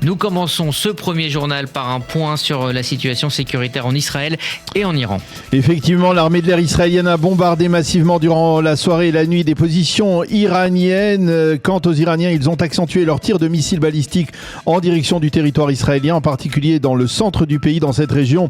Nous commençons ce premier journal par un point sur la situation sécuritaire en Israël et en Iran. Effectivement, l'armée de l'air israélienne a bombardé massivement durant la soirée et la nuit des positions iraniennes. Quant aux Iraniens, ils ont accentué leur tir de missiles balistiques en direction du territoire israélien, en particulier dans le centre du pays, dans cette région.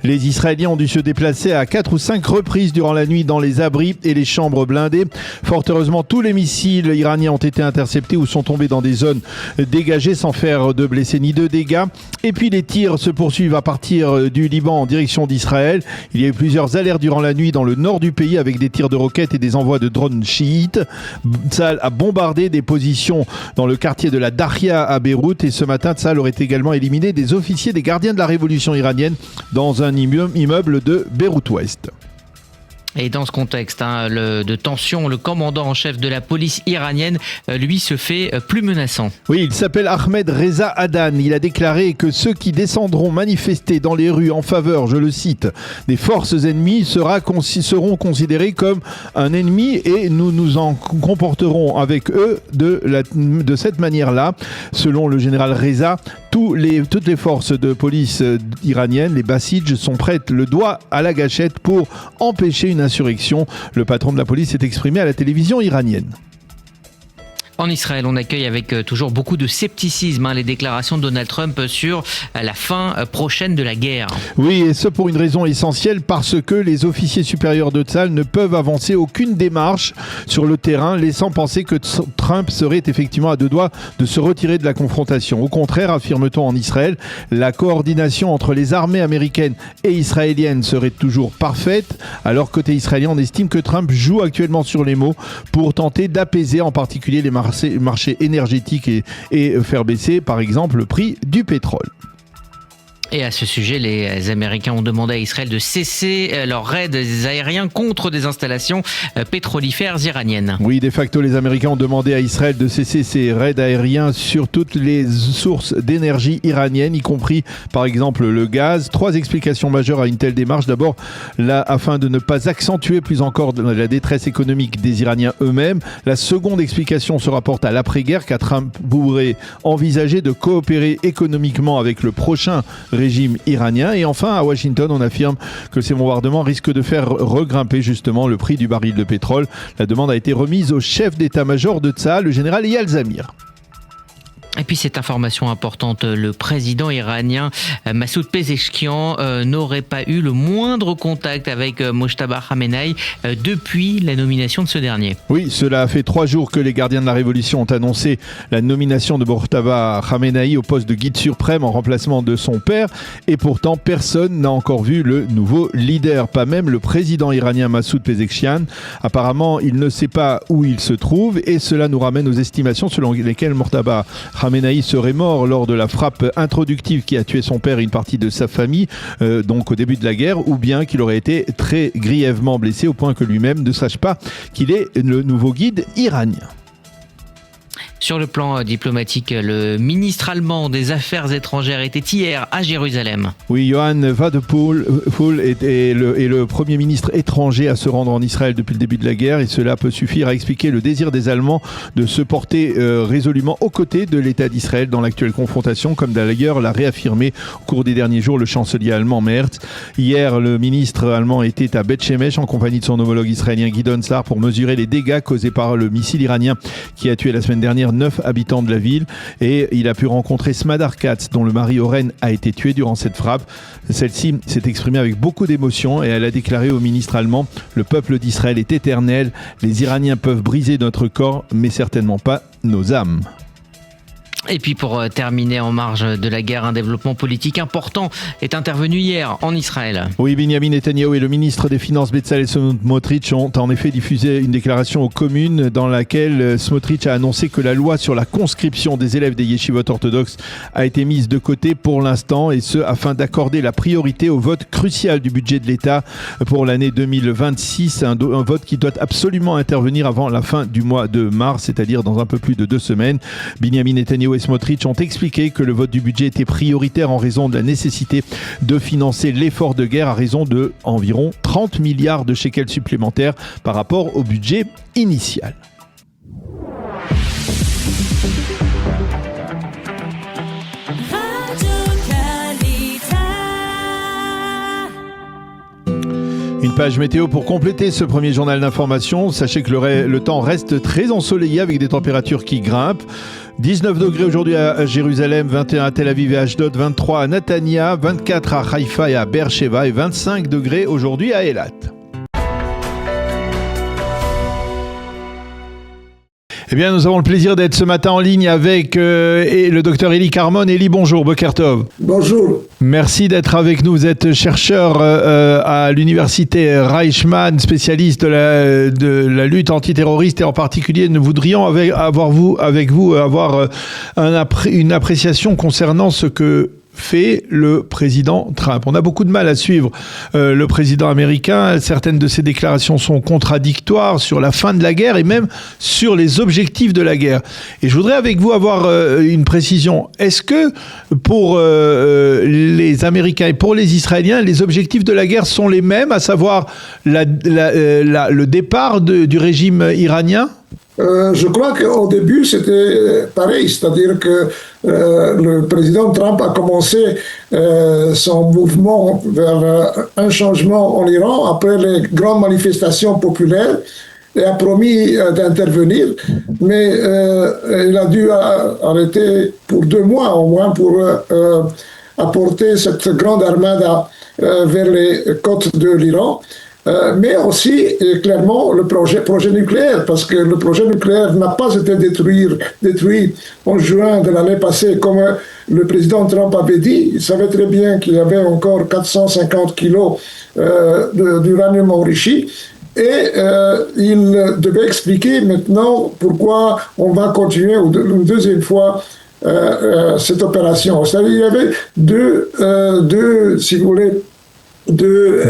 Les Israéliens ont dû se déplacer à 4 ou 5 reprises durant la nuit dans les abris et les chambres blindées. Fort heureusement, tous les missiles iraniens ont été interceptés ou sont tombés dans des zones dégagées sans faire de blessés ni de dégâts. Et puis les tirs se poursuivent à partir du Liban en direction d'Israël. Il y a eu plusieurs alertes durant la nuit dans le nord du pays avec des tirs de roquettes et des envois de drones chiites. Tsahal a bombardé des positions dans le quartier de la Dakhia à Beyrouth et ce matin, Tsahal aurait également éliminé des officiers des gardiens de la révolution iranienne dans un immeuble de Beyrouth-Ouest. Et dans ce contexte de tension, le commandant en chef de la police iranienne, lui, se fait plus menaçant. Oui, il s'appelle Ahmed Reza Adan. Il a déclaré que ceux qui descendront manifester dans les rues en faveur, je le cite, des forces ennemies seront considérés comme un ennemi et nous nous en comporterons avec eux de cette manière-là. Selon le général Reza, toutes les forces de police iraniennes, les Basij, sont prêtes le doigt à la gâchette pour empêcher une insurrection. Le patron de la police s'est exprimé à la télévision iranienne. En Israël, on accueille avec toujours beaucoup de scepticisme les déclarations de Donald Trump sur la fin prochaine de la guerre. Oui, et ce pour une raison essentielle, parce que les officiers supérieurs de Tsahal ne peuvent avancer aucune démarche sur le terrain, laissant penser que Trump serait effectivement à deux doigts de se retirer de la confrontation. Au contraire, affirme-t-on en Israël, la coordination entre les armées américaines et israéliennes serait toujours parfaite. Alors côté israélien, on estime que Trump joue actuellement sur les mots pour tenter d'apaiser en particulier les marché énergétique et faire baisser par exemple le prix du pétrole. Et à ce sujet, les Américains ont demandé à Israël de cesser leurs raids aériens contre des installations pétrolifères iraniennes. Oui, de facto, les Américains ont demandé à Israël de cesser ses raids aériens sur toutes les sources d'énergie iraniennes, y compris par exemple le gaz. 3 explications majeures à une telle démarche. D'abord, afin de ne pas accentuer plus encore la détresse économique des Iraniens eux-mêmes. La seconde explication se rapporte à l'après-guerre, car Trump pourrait envisager de coopérer économiquement avec le prochain régime iranien. Et enfin, à Washington, on affirme que ces bombardements risquent de faire regrimper justement le prix du baril de pétrole. La demande a été remise au chef d'état-major de Tsahal, le général Eyal Zamir. Et puis cette information importante, le président iranien Massoud Pezeshkian n'aurait pas eu le moindre contact avec Mojtaba Khamenei depuis la nomination de ce dernier. Oui, cela a fait 3 jours que les gardiens de la révolution ont annoncé la nomination de Mojtaba Khamenei au poste de guide suprême en remplacement de son père. Et pourtant, personne n'a encore vu le nouveau leader, pas même le président iranien Massoud Pezeshkian. Apparemment, il ne sait pas où il se trouve et cela nous ramène aux estimations selon lesquelles Mojtaba Khamenei serait mort lors de la frappe introductive qui a tué son père et une partie de sa famille, donc au début de la guerre, ou bien qu'il aurait été très grièvement blessé au point que lui-même ne sache pas qu'il est le nouveau guide iranien. Sur le plan diplomatique, le ministre allemand des Affaires étrangères était hier à Jérusalem. Oui, Johann Wadephul est le premier ministre étranger à se rendre en Israël depuis le début de la guerre et cela peut suffire à expliquer le désir des Allemands de se porter résolument aux côtés de l'État d'Israël dans l'actuelle confrontation, comme d'ailleurs l'a réaffirmé au cours des derniers jours le chancelier allemand Merz. Hier, le ministre allemand était à Beth Shemesh en compagnie de son homologue israélien Gideon Sa'ar pour mesurer les dégâts causés par le missile iranien qui a tué la semaine dernière 9 habitants de la ville et il a pu rencontrer Smadar Katz dont le mari Oren a été tué durant cette frappe. Celle-ci s'est exprimée avec beaucoup d'émotion et elle a déclaré au ministre allemand « Le peuple d'Israël est éternel, les Iraniens peuvent briser notre corps mais certainement pas nos âmes ». Et puis pour terminer en marge de la guerre, un développement politique important est intervenu hier en Israël. Oui, Binyamin Netanyahou et le ministre des Finances Bezalel Smotrich ont en effet diffusé une déclaration aux communes dans laquelle Smotrich a annoncé que la loi sur la conscription des élèves des yeshivot orthodoxes a été mise de côté pour l'instant et ce afin d'accorder la priorité au vote crucial du budget de l'État pour l'année 2026, un vote qui doit absolument intervenir avant la fin du mois de mars, c'est-à-dire dans un peu plus de 2 semaines. Binyamin Netanyahou et Smotrich ont expliqué que le vote du budget était prioritaire en raison de la nécessité de financer l'effort de guerre à raison de environ 30 milliards de shekels supplémentaires par rapport au budget initial. page météo pour compléter ce premier journal d'information. Sachez que le temps reste très ensoleillé avec des températures qui grimpent. 19 degrés aujourd'hui à Jérusalem, 21 à Tel Aviv et Ashdod, 23 à Netanya, 24 à Haïfa et à Beersheba et 25 degrés aujourd'hui à Eilat. Eh bien, nous avons le plaisir d'être ce matin en ligne avec le docteur Eli Carmon. Eli, bonjour, Boker Tov. Bonjour. Merci d'être avec nous. Vous êtes chercheur à l'université Reichmann, spécialiste de la lutte antiterroriste et en particulier, nous voudrions avoir une appréciation concernant ce que fait le président Trump. On a beaucoup de mal à suivre le président américain. Certaines de ses déclarations sont contradictoires sur la fin de la guerre et même sur les objectifs de la guerre. Et je voudrais avec vous avoir une précision. Est-ce que pour les Américains et pour les Israéliens, les objectifs de la guerre sont les mêmes, à savoir le départ du régime iranien ? Je crois qu'au début, c'était pareil, c'est-à-dire que le président Trump a commencé son mouvement vers un changement en Iran après les grandes manifestations populaires et a promis d'intervenir, mais il a dû arrêter pour 2 mois au moins pour apporter cette grande armada vers les côtes de l'Iran. Mais aussi, clairement, le projet nucléaire, parce que le projet nucléaire n'a pas été détruit en juin de l'année passée, comme le président Trump avait dit. Il savait très bien qu'il y avait encore 450 kilos d'uranium enrichi. Et il devait expliquer maintenant pourquoi on va continuer une deuxième fois cette opération. C'est-à-dire qu'il y avait deux, si vous voulez, deux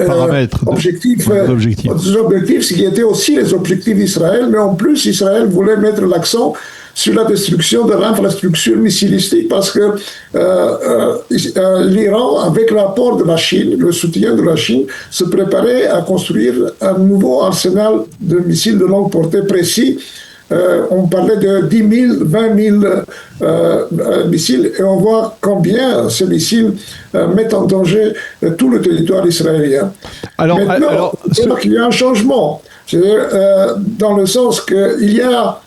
objectifs, ce qui étaient aussi les objectifs d'Israël, mais en plus Israël voulait mettre l'accent sur la destruction de l'infrastructure missilistique parce que l'Iran, avec l'apport de la Chine, le soutien de la Chine, se préparait à construire un nouveau arsenal de missiles de longue portée précis. On parlait de 10 000, 20 000 missiles et on voit combien ces missiles mettent en danger tout le territoire israélien. Maintenant, il y a un changement, c'est-à-dire dans le sens qu'il y a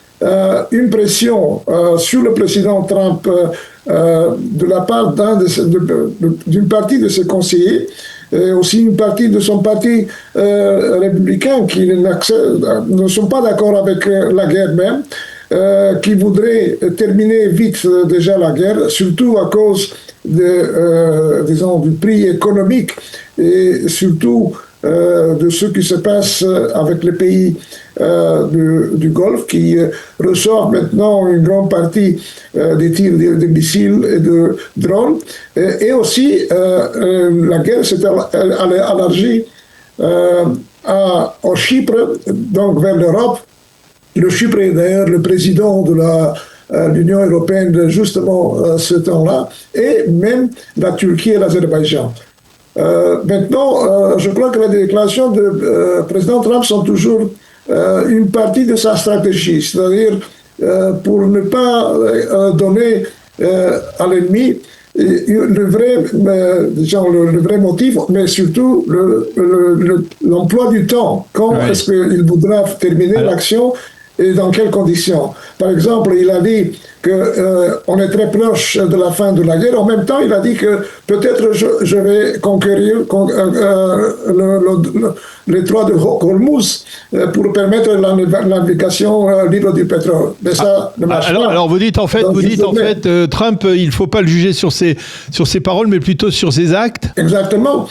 une pression sur le président Trump de la part d'une partie de ses conseillers, et aussi une partie de son parti républicain qui ne sont pas d'accord avec la guerre même, qui voudraient terminer vite déjà la guerre, surtout à cause du prix économique et surtout de ce qui se passe avec les pays du Golfe qui reçoivent maintenant une grande partie des tirs de missiles et de drones. Et aussi, la guerre s'est élargie au Chypre, donc vers l'Europe. Le Chypre est d'ailleurs le président de l'Union européenne justement ce temps-là, et même la Turquie et l'Azerbaïdjan. Maintenant, je crois que les déclarations du président Trump sont toujours une partie de sa stratégie, c'est-à-dire pour ne pas donner à l'ennemi le vrai motif, mais surtout l'emploi du temps. Quand est-ce qu'il voudra terminer l'action et dans quelles conditions? Par exemple, il a dit qu'on est très proche de la fin de la guerre. En même temps, il a dit que peut-être je vais conquérir les détroit de Hormuz pour permettre la navigation libre du pétrole. Mais ça ne marche pas. Alors vous dites en fait, Trump, il ne faut pas le juger sur ses paroles, mais plutôt sur ses actes. Exactement.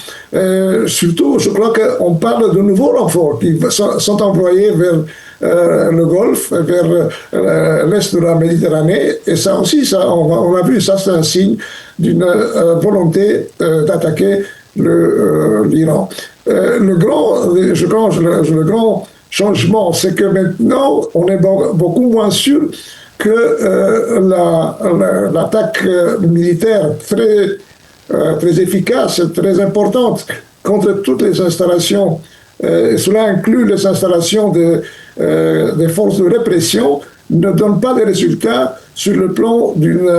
Surtout, je crois qu'on parle de nouveaux renforts qui sont envoyés vers le Golfe, vers l'est de la Méditerranée, et ça aussi, on a vu, ça c'est un signe d'une volonté d'attaquer l'Iran. Le grand changement, c'est que maintenant, on est beaucoup moins sûr que l'attaque militaire très efficace, très importante contre toutes les installations, cela inclut les installations des forces de répression, ne donne pas de résultats sur le plan d'une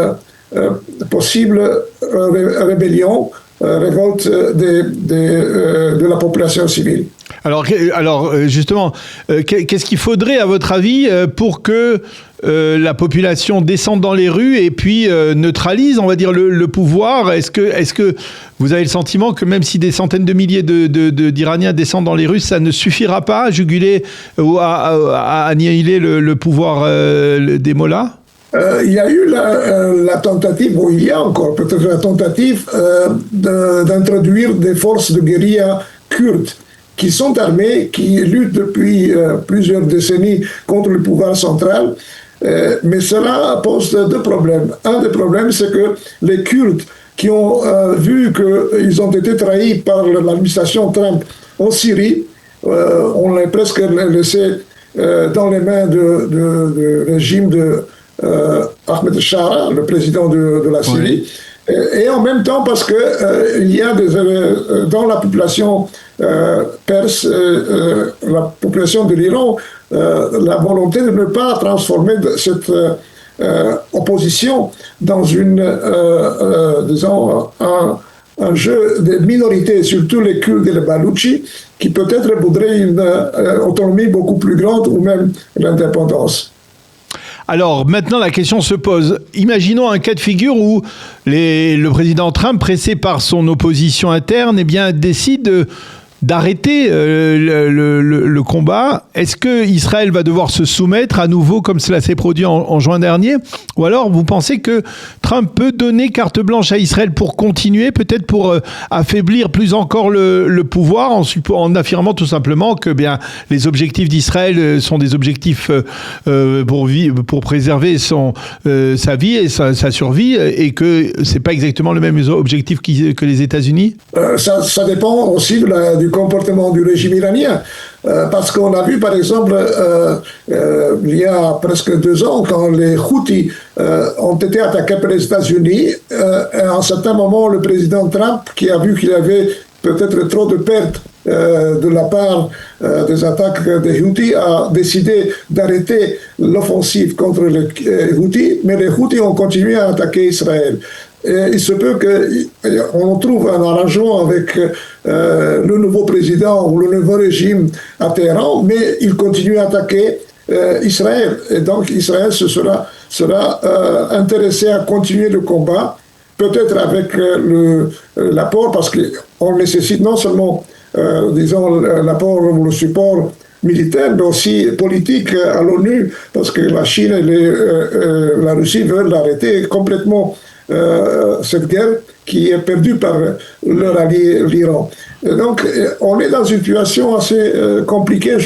possible rébellion, révolte de la population civile. Alors justement, qu'est-ce qu'il faudrait, à votre avis, pour que la population descende dans les rues et puis neutralise, on va dire, le pouvoir? Est-ce que vous avez le sentiment que même si des centaines de milliers d'Iraniens descendent dans les rues, ça ne suffira pas à juguler ou à annihiler le pouvoir des mollahs? Il y a eu la tentative, ou il y a encore peut-être la tentative d'introduire des forces de guérilla kurdes qui sont armés, qui luttent depuis plusieurs décennies contre le pouvoir central. Mais cela pose deux problèmes. Un des problèmes, c'est que les Kurdes qui ont vu qu'ils ont été trahis par l'administration Trump en Syrie, on l'a presque laissé dans les mains du régime de Ahmed Shara, le président de la Syrie. Oui. Et en même temps parce que il y a dans la population perse, la population de l'Iran, la volonté de ne pas transformer cette opposition dans disons, un jeu de minorités, surtout les Kurdes et les Baloutchis, qui peut-être voudraient une autonomie beaucoup plus grande ou même l'indépendance. Alors maintenant la question se pose, imaginons un cas de figure où le président Trump, pressé par son opposition interne, décide d'arrêter le combat. Est-ce que Israël va devoir se soumettre à nouveau comme cela s'est produit en juin dernier? Ou alors vous pensez que Trump peut donner carte blanche à Israël pour continuer, peut-être pour affaiblir plus encore le pouvoir en affirmant tout simplement que les objectifs d'Israël sont des objectifs pour préserver sa vie et sa survie, et que c'est pas exactement le même objectif que les États-Unis? Ça dépend aussi du comportement du régime iranien. Parce qu'on a vu, par exemple, il y a presque 2 ans, quand les Houthis ont été attaqués par les États-Unis, à un certain moment, le président Trump, qui a vu qu'il y avait peut-être trop de pertes de la part des attaques des Houthis, a décidé d'arrêter l'offensive contre les Houthis, mais les Houthis ont continué à attaquer Israël. Et il se peut qu'on trouve un arrangement avec le nouveau président ou le nouveau régime à Téhéran, mais il continue à attaquer Israël. Et donc Israël sera intéressé à continuer le combat, peut-être avec l'apport, parce qu'on nécessite non seulement, disons, l'apport ou le support militaire, mais aussi politique à l'ONU, parce que la Chine et la Russie veulent arrêter complètement cette guerre qui est perdue par leur allié l'Iran. Et donc, on est dans une situation assez compliquée,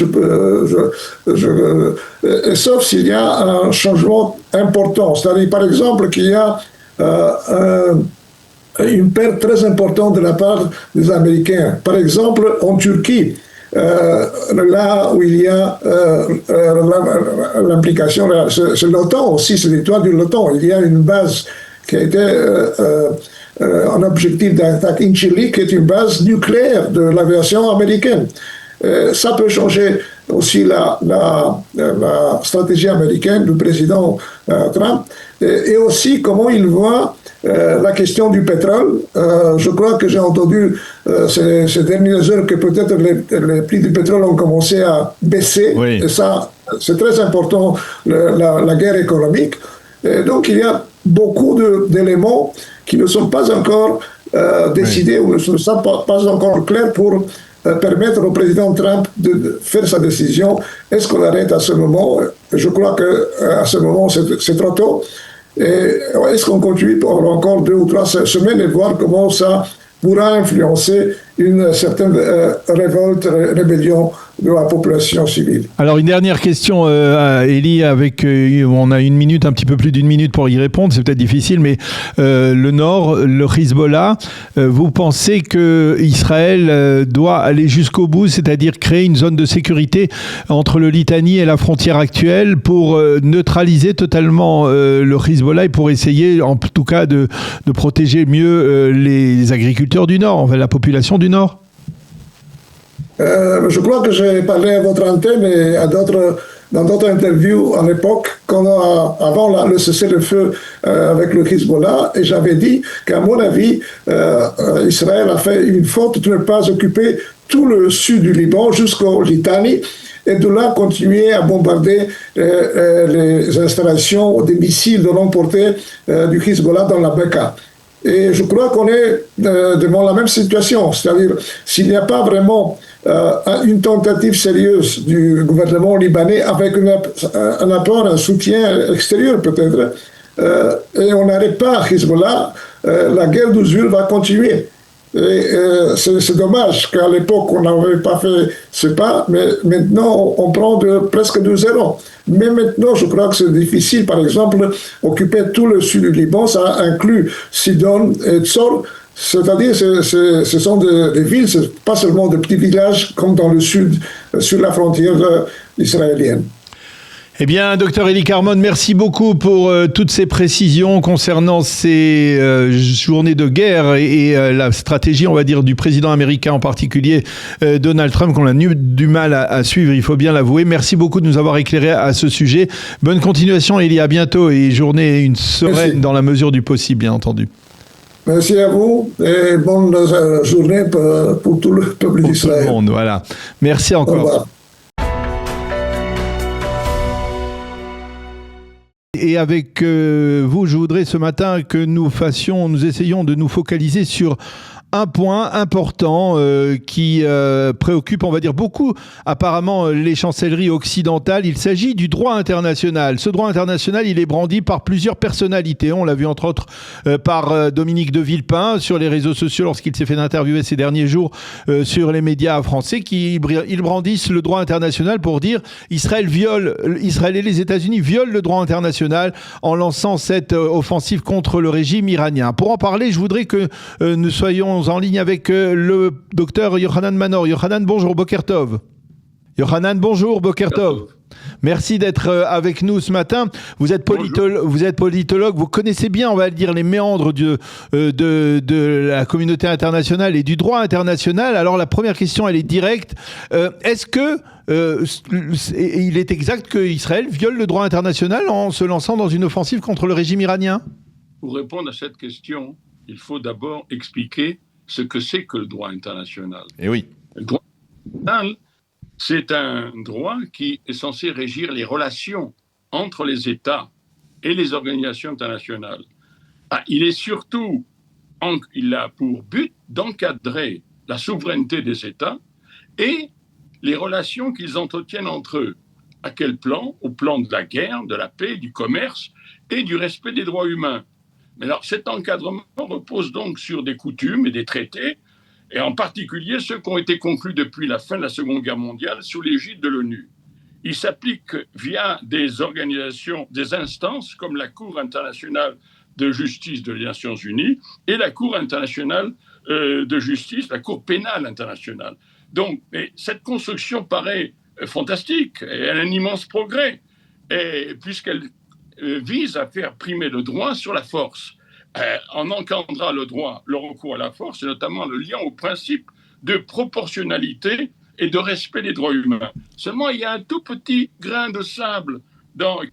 sauf s'il y a un changement important. C'est-à-dire, par exemple, qu'il y a une perte très importante de la part des Américains. Par exemple, en Turquie, là où il y a l'implication, c'est l'OTAN aussi, c'est l'histoire de l'OTAN. Il y a une base qui a été un objectif d'attaque Incirlik, qui est une base nucléaire de l'aviation américaine. Ça peut changer aussi la stratégie américaine du président Trump, et aussi comment il voit la question du pétrole. Je crois que j'ai entendu ces dernières heures que peut-être les prix du pétrole ont commencé à baisser, oui. Et ça, c'est très important, la guerre économique. Et donc il y a beaucoup d'éléments qui ne sont pas encore décidés, oui. Ou ne sont pas encore clairs pour permettre au président Trump de faire sa décision. Est-ce qu'on arrête à ce moment? Je crois qu'à ce moment, c'est trop tôt. Et est-ce qu'on continue pour encore 2 ou 3 semaines et voir comment ça pourra influencer une certaine révolte, rébellion de la population civile. Alors une dernière question, Elie, on a 1 minute, un petit peu plus d'1 minute pour y répondre, c'est peut-être difficile, mais le Nord, le Hezbollah, vous pensez que Israël doit aller jusqu'au bout, c'est-à-dire créer une zone de sécurité entre le Litanie et la frontière actuelle pour neutraliser totalement le Hezbollah et pour essayer en tout cas de protéger mieux les agriculteurs du Nord, enfin la population du Nord? Je crois que j'ai parlé à votre antenne et dans d'autres interviews à l'époque, avant le cessez-le-feu avec le Hezbollah, et j'avais dit qu'à mon avis, Israël a fait une faute de ne pas occuper tout le sud du Liban jusqu'au Litanie, et de là continuer à bombarder les installations des missiles de longue portée du Hezbollah dans la Bekaa. Et je crois qu'on est devant la même situation, c'est-à-dire s'il n'y a pas vraiment une tentative sérieuse du gouvernement libanais avec un apport, un soutien extérieur peut-être, et on n'arrête pas Hezbollah, la guerre d'usure va continuer. Et c'est dommage qu'à l'époque on n'avait pas fait ce pas, mais maintenant on prend presque de zéro. Mais maintenant je crois que c'est difficile, par exemple, occuper tout le sud du Liban, ça inclut Sidon et Tzor, c'est-à-dire ce sont des villes, c'est pas seulement des petits villages comme dans le sud, sur la frontière israélienne. Eh bien, docteur Eli Carmon, merci beaucoup pour toutes ces précisions concernant ces journées de guerre et la stratégie, on va dire, du président américain, en particulier Donald Trump, qu'on a du mal à suivre, il faut bien l'avouer. Merci beaucoup de nous avoir éclairé à ce sujet. Bonne continuation, Eli, à bientôt, et journée sereine dans la mesure du possible, bien entendu. Merci à vous et bonne journée pour tout le peuple d'Israël. Pour tout le monde, voilà. Merci encore. Au revoir. Et avec vous, je voudrais ce matin que nous essayions de nous focaliser sur un point important qui préoccupe, on va dire, beaucoup apparemment les chancelleries occidentales. Il s'agit du droit international. Ce droit international, il est brandi par plusieurs personnalités. On l'a vu entre autres par Dominique de Villepin sur les réseaux sociaux lorsqu'il s'est fait interviewer ces derniers jours sur les médias français ils brandissent le droit international pour dire Israël et les États-Unis violent le droit international en lançant cette offensive contre le régime iranien. Pour en parler, je voudrais que nous soyons en ligne avec le docteur Yochanan Manor. Yochanan, bonjour, Boker Tov. Yochanan, bonjour, Boker Tov. Merci d'être avec nous ce matin. Vous êtes politologue, vous connaissez bien, on va dire, les méandres de la communauté internationale et du droit international. Alors la première question, elle est directe. Est-ce que il est exact qu'Israël viole le droit international en se lançant dans une offensive contre le régime iranien ? Pour répondre à cette question, il faut d'abord expliquer ce que c'est que le droit international. Eh oui. Le droit international, c'est un droit qui est censé régir les relations entre les États et les organisations internationales. Il a pour but d'encadrer la souveraineté des États et les relations qu'ils entretiennent entre eux. À quel plan ? Au plan de la guerre, de la paix, du commerce et du respect des droits humains. Mais alors, cet encadrement repose donc sur des coutumes et des traités, et en particulier ceux qui ont été conclus depuis la fin de la Seconde Guerre mondiale sous l'égide de l'ONU. Il s'applique via des organisations, des instances comme la Cour internationale de justice des Nations Unies et la Cour internationale de justice, la Cour pénale internationale. Donc, cette construction paraît fantastique et elle a un immense progrès, puisqu'elle vise à faire primer le droit sur la force. En encadrant le recours à la force, et notamment le lien au principe de proportionnalité et de respect des droits humains. Seulement, il y a un tout petit grain de sable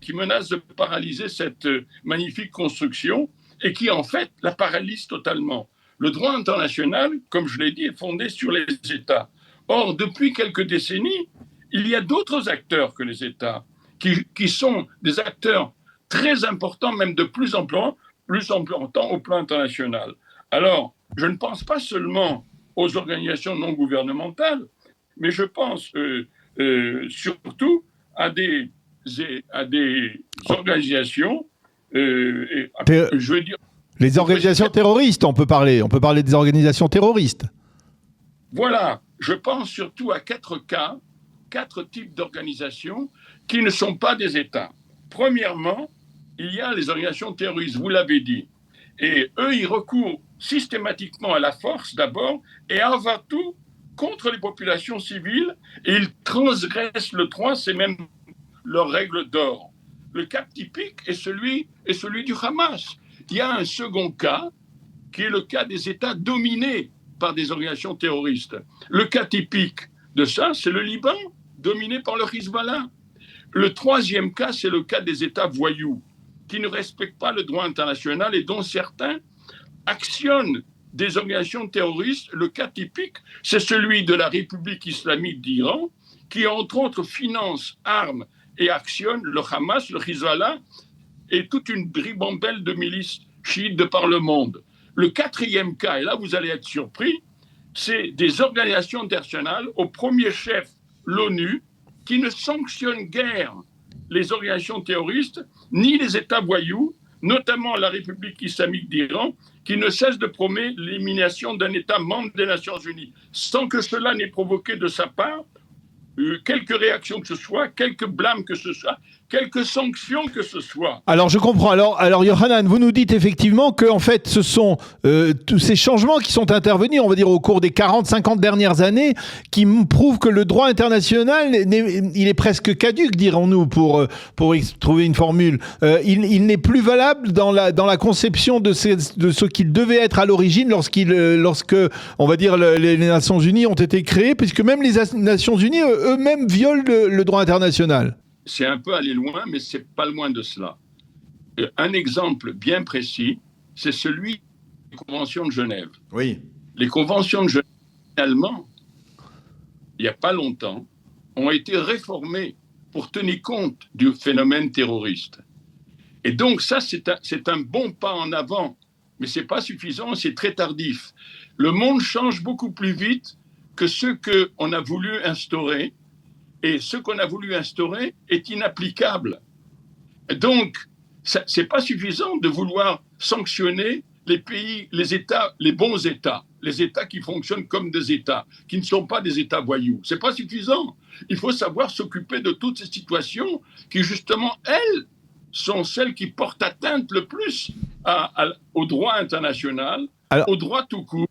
qui menace de paralyser cette magnifique construction et qui, en fait, la paralyse totalement. Le droit international, comme je l'ai dit, est fondé sur les États. Or, depuis quelques décennies, il y a d'autres acteurs que les États qui sont des acteurs très importants, même de plus importants au plan international. Alors, je ne pense pas seulement aux organisations non gouvernementales, mais je pense surtout à des organisations, je veux dire... Les organisations terroristes, on peut parler des organisations terroristes. Voilà, je pense surtout à 4 types d'organisations qui ne sont pas des États. Premièrement, il y a les organisations terroristes, vous l'avez dit. Et eux, ils recourent systématiquement à la force d'abord et avant tout contre les populations civiles et ils transgressent le droit, c'est même leur règle d'or. Le cas typique est celui du Hamas. Il y a un second cas qui est le cas des États dominés par des organisations terroristes. Le cas typique de ça, c'est le Liban, dominé par le Hezbollah. Le troisième cas, c'est le cas des États voyous, qui ne respectent pas le droit international et dont certains actionnent des organisations terroristes. Le cas typique, c'est celui de la République islamique d'Iran, qui entre autres finance, arme et actionne le Hamas, le Hezbollah et toute une ribambelle de milices chiites de par le monde. Le quatrième cas, et là vous allez être surpris, c'est des organisations internationales, au premier chef l'ONU, qui ne sanctionnent guère les organisations terroristes, ni les États voyous, notamment la République islamique d'Iran, qui ne cesse de prôner l'élimination d'un État membre des Nations Unies, sans que cela n'ait provoqué de sa part quelque réaction que ce soit, quelque blâme que ce soit, quelques sanctions que ce soit. Alors je comprends. Alors Yohanan, vous nous dites effectivement que en fait ce sont tous ces changements qui sont intervenus, on va dire au cours des 40-50 dernières années, qui prouvent que le droit international, il est presque caduque, dirons-nous, pour trouver une formule. Il n'est plus valable dans la conception de ce qu'il devait être à l'origine lorsque on va dire les Nations Unies ont été créées, puisque même les Nations Unies eux-mêmes violent le droit international. C'est un peu aller loin, mais c'est pas loin de cela. Un exemple bien précis, c'est celui des conventions de Genève. Oui. Les conventions de Genève, finalement, il n'y a pas longtemps, ont été réformées pour tenir compte du phénomène terroriste. Et donc ça, c'est un bon pas en avant, mais ce n'est pas suffisant, c'est très tardif. Le monde change beaucoup plus vite que ce qu'on a voulu instaurer. Et ce qu'on a voulu instaurer est inapplicable. Donc, ce n'est pas suffisant de vouloir sanctionner les pays, les États, les bons États, les États qui fonctionnent comme des États, qui ne sont pas des États voyous. Ce n'est pas suffisant. Il faut savoir s'occuper de toutes ces situations qui, justement, elles, sont celles qui portent atteinte le plus au droit international, au droit tout court,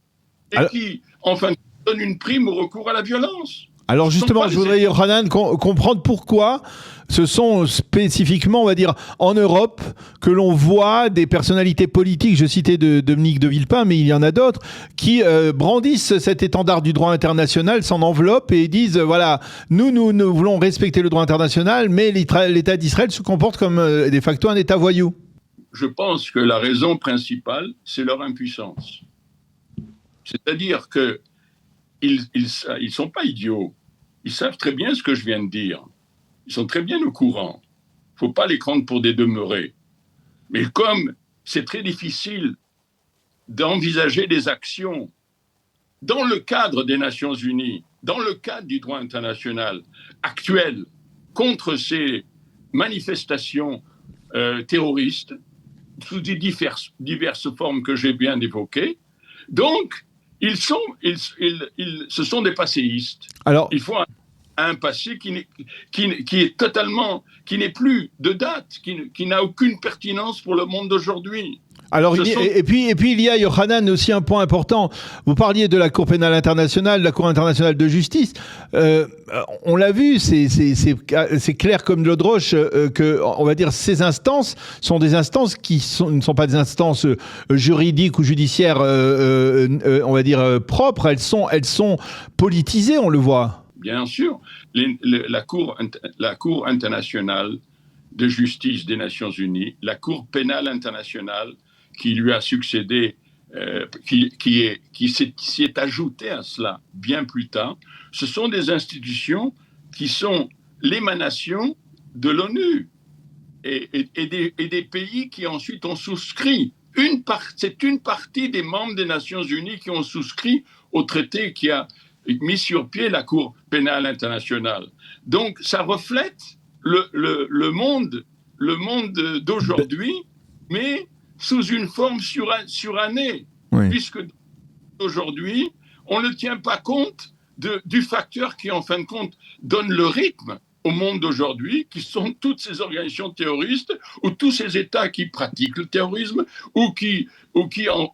et qui, enfin, donnent une prime au recours à la violence. Alors justement, je voudrais, Yohanan, comprendre pourquoi ce sont spécifiquement, on va dire, en Europe, que l'on voit des personnalités politiques, je citais Dominique de Villepin, mais il y en a d'autres, qui brandissent cet étendard du droit international, s'en enveloppent et disent, voilà, nous voulons respecter le droit international, mais l'État d'Israël se comporte comme de facto un État voyou. Je pense que la raison principale, c'est leur impuissance. C'est-à-dire qu'ils ne sont pas idiots. Ils savent très bien ce que je viens de dire. Ils sont très bien au courant. Il ne faut pas les prendre pour des demeurés. Mais comme c'est très difficile d'envisager des actions dans le cadre des Nations Unies, dans le cadre du droit international actuel, contre ces manifestations terroristes, sous des diverses formes que j'ai bien évoquées, donc ce sont des passéistes. Alors, il faut un passé qui est totalement, qui n'est plus de date, qui n'a aucune pertinence pour le monde d'aujourd'hui. Alors, et puis il y a, Yohanan, aussi un point important. Vous parliez de la Cour pénale internationale, de la Cour internationale de justice. On l'a vu, c'est clair comme de l'eau de roche que, on va dire, ces instances sont des instances qui ne sont pas des instances juridiques ou judiciaires, on va dire, propres. Elles sont politisées, on le voit. Bien sûr. La Cour internationale de justice des Nations Unies, la Cour pénale internationale, qui lui a succédé, qui s'y est ajouté à cela bien plus tard, ce sont des institutions qui sont l'émanation de l'ONU et des pays qui ensuite ont souscrit. C'est une partie des membres des Nations Unies qui ont souscrit au traité qui a mis sur pied la Cour pénale internationale. Donc ça reflète le monde d'aujourd'hui, mais sous une forme surannée, oui. Puisque aujourd'hui, on ne tient pas compte du facteur qui, en fin de compte, donne le rythme au monde d'aujourd'hui, qui sont toutes ces organisations terroristes, ou tous ces États qui pratiquent le terrorisme, ou qui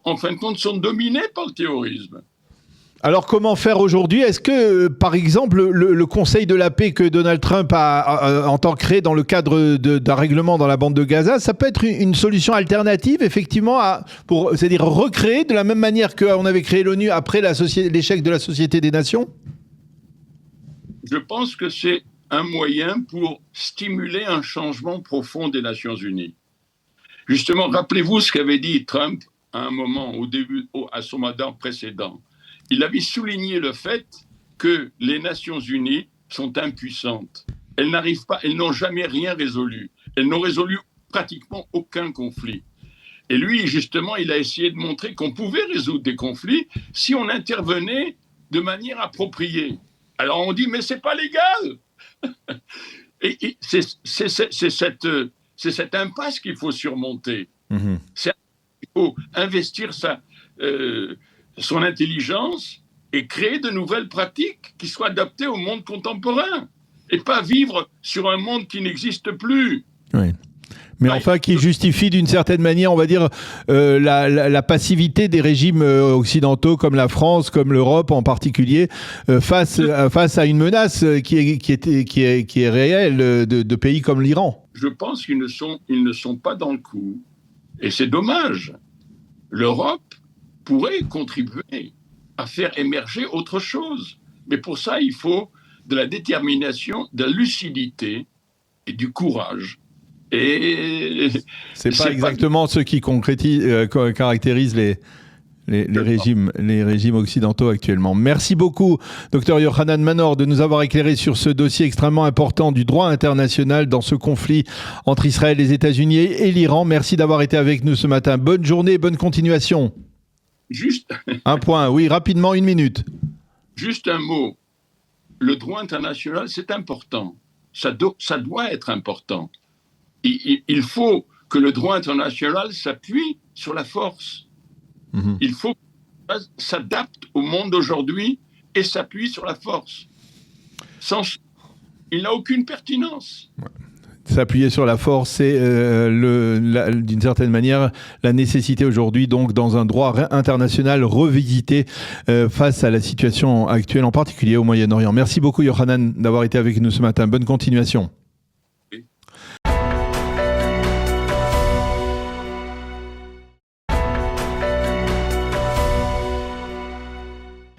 en fin de compte, sont dominés par le terrorisme. Alors, comment faire aujourd'hui ? Est-ce que, par exemple, le Conseil de la paix que Donald Trump entend créer dans le cadre d'un règlement dans la bande de Gaza, ça peut être une solution alternative, effectivement, c'est-à-dire recréer de la même manière qu'on avait créé l'ONU après l'échec de la Société des Nations ? Je pense que c'est un moyen pour stimuler un changement profond des Nations Unies. Justement, rappelez-vous ce qu'avait dit Trump à un moment, à son mandat précédent, il avait souligné le fait que les Nations Unies sont impuissantes. Elles n'ont jamais rien résolu. Elles n'ont résolu pratiquement aucun conflit. Et lui, justement, il a essayé de montrer qu'on pouvait résoudre des conflits si on intervenait de manière appropriée. Alors on dit, mais c'est pas légal. Et c'est cette impasse qu'il faut surmonter. Il faut investir son intelligence et créer de nouvelles pratiques qui soient adaptées au monde contemporain et pas vivre sur un monde qui n'existe plus. Oui. Mais enfin, qui justifie d'une certaine manière, on va dire, la passivité des régimes occidentaux comme la France, comme l'Europe en particulier, face à une menace qui est réelle de pays comme l'Iran. Je pense qu'ils ne sont pas dans le coup. Et c'est dommage. L'Europe pourrait contribuer à faire émerger autre chose. Mais pour ça, il faut de la détermination, de la lucidité et du courage. Et c'est pas exactement ce qui caractérise les régimes occidentaux actuellement. Merci beaucoup, Dr Yochanan Manor, de nous avoir éclairé sur ce dossier extrêmement important du droit international dans ce conflit entre Israël, les États-Unis et l'Iran. Merci d'avoir été avec nous ce matin. Bonne journée, bonne continuation. Juste un point, oui, rapidement, 1 minute. Juste un mot. Le droit international, c'est important. Ça doit être important. Il faut que le droit international s'appuie sur la force. Il faut qu'il s'adapte au monde d'aujourd'hui et s'appuie sur la force. Il n'a aucune pertinence. Ouais. S'appuyer sur la force, c'est d'une certaine manière la nécessité aujourd'hui, donc dans un droit international revisité face à la situation actuelle, en particulier au Moyen-Orient. Merci beaucoup, Yochanan, d'avoir été avec nous ce matin. Bonne continuation.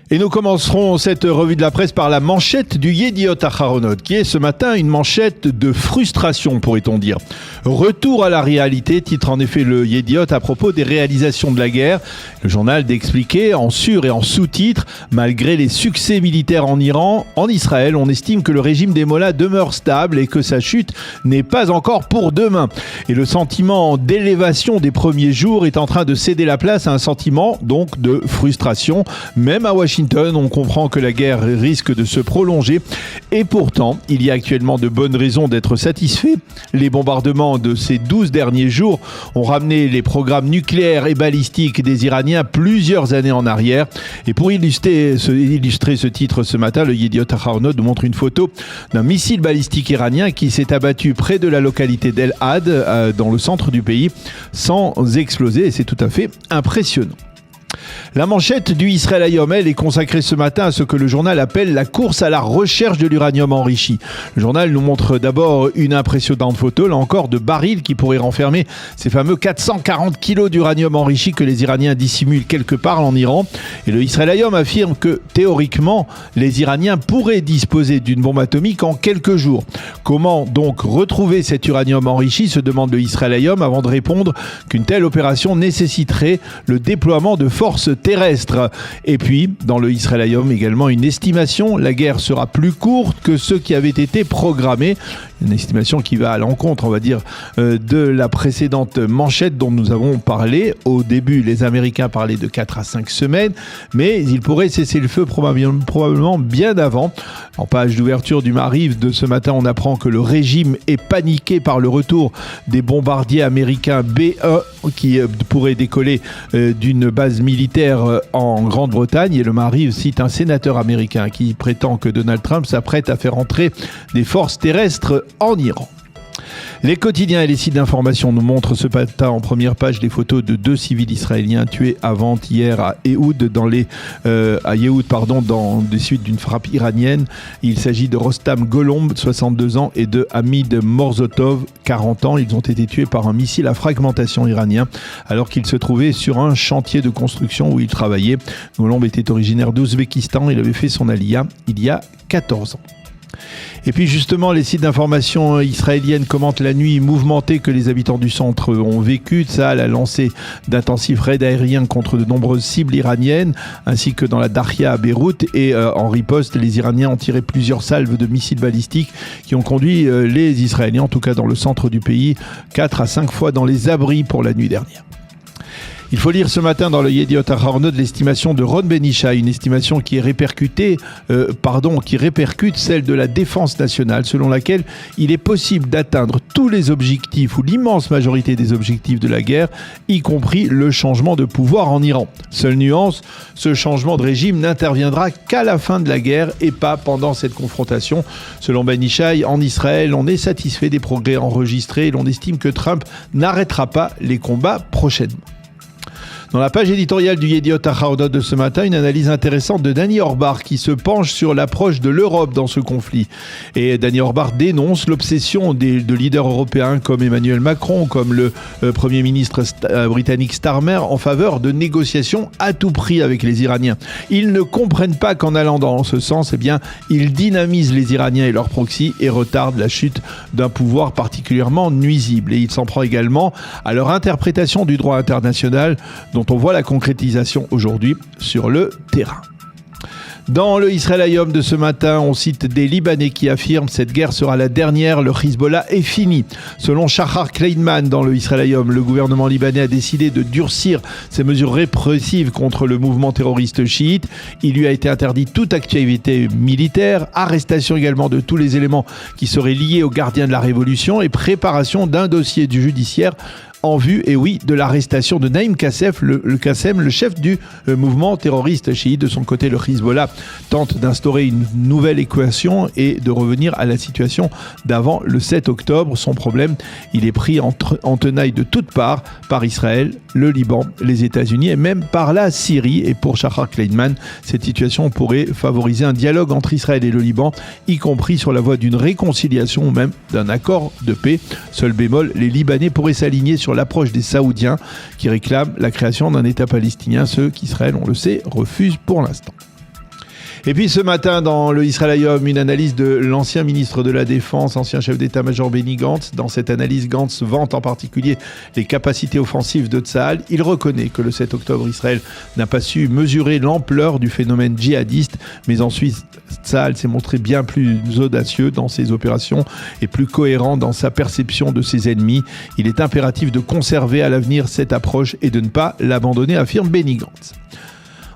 Et nous commencerons cette revue de la presse par la manchette du Yediot Aharonot, qui est ce matin une manchette de frustration, pourrait-on dire. Retour à la réalité, titre en effet le Yediot à propos des réalisations de la guerre. Le journal d'expliquer en sur- et en sous-titre, malgré les succès militaires en Iran, en Israël, on estime que le régime des Mollahs demeure stable et que sa chute n'est pas encore pour demain. Et le sentiment d'élévation des premiers jours est en train de céder la place à un sentiment donc de frustration, même à Washington. On comprend que la guerre risque de se prolonger et pourtant, il y a actuellement de bonnes raisons d'être satisfait. Les bombardements de ces 12 derniers jours ont ramené les programmes nucléaires et balistiques des Iraniens plusieurs années en arrière. Et pour illustrer ce titre ce matin, le Yediot Aharonot nous montre une photo d'un missile balistique iranien qui s'est abattu près de la localité d'El Had, dans le centre du pays, sans exploser, et c'est tout à fait impressionnant. La manchette du Israël Hayom, elle, est consacrée ce matin à ce que le journal appelle la course à la recherche de l'uranium enrichi. Le journal nous montre d'abord une impressionnante photo, là encore, de barils qui pourraient renfermer ces fameux 440 kilos d'uranium enrichi que les Iraniens dissimulent quelque part en Iran. Et le Israël Hayom affirme que, théoriquement, les Iraniens pourraient disposer d'une bombe atomique en quelques jours. Comment donc retrouver cet uranium enrichi, se demande le Israël Hayom, avant de répondre qu'une telle opération nécessiterait le déploiement de forces terrestres. Et puis, dans le Israël Hayom également, une estimation, la guerre sera plus courte que ce qui avait été programmé. Une estimation qui va à l'encontre, on va dire, de la précédente manchette dont nous avons parlé. Au début, les Américains parlaient de 4 à 5 semaines, mais ils pourraient cesser le feu probablement bien avant. En page d'ouverture du Maariv de ce matin, on apprend que le régime est paniqué par le retour des bombardiers américains B-1 qui pourraient décoller d'une base militaire en Grande-Bretagne. Et le Maariv cite un sénateur américain qui prétend que Donald Trump s'apprête à faire entrer des forces terrestres en Iran. Les quotidiens et les sites d'information nous montrent ce matin en première page des photos de 2 civils israéliens tués avant-hier à Yehoud, dans des suites d'une frappe iranienne. Il s'agit de Rostam Golomb, 62 ans, et de Hamid Morzotov, 40 ans. Ils ont été tués par un missile à fragmentation iranien alors qu'ils se trouvaient sur un chantier de construction où ils travaillaient. Golomb était originaire d'Ouzbékistan. Il avait fait son aliyah il y a 14 ans. Et puis justement, les sites d'information israéliennes commentent la nuit mouvementée que les habitants du centre ont vécue. Tsahal a lancé d'intensifs raids aériens contre de nombreuses cibles iraniennes, ainsi que dans la Darya à Beyrouth. Et en riposte, les Iraniens ont tiré plusieurs salves de missiles balistiques qui ont conduit les Israéliens, en tout cas dans le centre du pays, 4 à 5 fois dans les abris pour la nuit dernière. Il faut lire ce matin dans le Yediot Ahronoth l'estimation de Ron Ben Ishai, une estimation qui répercute celle de la défense nationale, selon laquelle il est possible d'atteindre tous les objectifs ou l'immense majorité des objectifs de la guerre, y compris le changement de pouvoir en Iran. Seule nuance, ce changement de régime n'interviendra qu'à la fin de la guerre et pas pendant cette confrontation. Selon Ben Ishai, en Israël, on est satisfait des progrès enregistrés et l'on estime que Trump n'arrêtera pas les combats prochainement. Dans la page éditoriale du Yediot Ahronoth de ce matin, une analyse intéressante de Danny Orbar qui se penche sur l'approche de l'Europe dans ce conflit. Et Danny Orbar dénonce l'obsession de leaders européens comme Emmanuel Macron, comme le Premier ministre britannique Starmer, en faveur de négociations à tout prix avec les Iraniens. Ils ne comprennent pas qu'en allant dans ce sens, ils dynamisent les Iraniens et leurs proxys et retardent la chute d'un pouvoir particulièrement nuisible. Et il s'en prend également à leur interprétation du droit international, dont on voit la concrétisation aujourd'hui sur le terrain. Dans le Israël Hayom de ce matin, on cite des Libanais qui affirment « Cette guerre sera la dernière, le Hezbollah est fini ». Selon Shahar Kleinman dans le Israël Hayom, le gouvernement libanais a décidé de durcir ses mesures répressives contre le mouvement terroriste chiite. Il lui a été interdit toute activité militaire, arrestation également de tous les éléments qui seraient liés aux gardiens de la révolution et préparation d'un dossier du judiciaire en vue, et oui, de l'arrestation de Naïm Kassem, le chef du mouvement terroriste chiite. De son côté, le Hezbollah tente d'instaurer une nouvelle équation et de revenir à la situation d'avant le 7 octobre. Son problème, il est pris en tenaille de toutes parts par Israël, le Liban, les États-Unis et même par la Syrie. Et pour Shahar Kleinman, cette situation pourrait favoriser un dialogue entre Israël et le Liban, y compris sur la voie d'une réconciliation ou même d'un accord de paix. Seul bémol, les Libanais pourraient s'aligner sur l'approche des Saoudiens qui réclament la création d'un État palestinien, ce qu'Israël, on le sait, refuse pour l'instant. Et puis ce matin, dans le Israël Hayom, une analyse de l'ancien ministre de la Défense, ancien chef d'état-major Benny Gantz. Dans cette analyse, Gantz vante en particulier les capacités offensives de Tsahal. Il reconnaît que le 7 octobre, Israël n'a pas su mesurer l'ampleur du phénomène djihadiste, mais ensuite, Tsahal s'est montré bien plus audacieux dans ses opérations et plus cohérent dans sa perception de ses ennemis. Il est impératif de conserver à l'avenir cette approche et de ne pas l'abandonner, affirme Benny Gantz.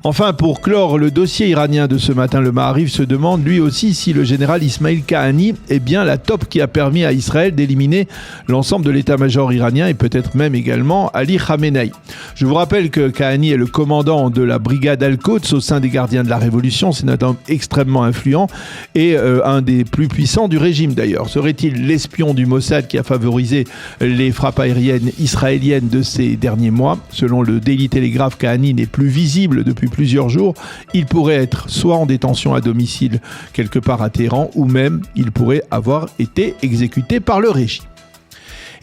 Enfin, pour clore le dossier iranien de ce matin, le Maariv se demande lui aussi si le général Ismail Kahani est bien la taupe qui a permis à Israël d'éliminer l'ensemble de l'état-major iranien et peut-être même également Ali Khamenei. Je vous rappelle que Kahani est le commandant de la brigade Al-Quds au sein des gardiens de la Révolution. C'est un homme extrêmement influent et un des plus puissants du régime d'ailleurs. Serait-il l'espion du Mossad qui a favorisé les frappes aériennes israéliennes de ces derniers mois? Selon le Daily Telegraph, Kahani n'est plus visible depuis plusieurs jours. Il pourrait être soit en détention à domicile quelque part à Téhéran ou même il pourrait avoir été exécuté par le régime.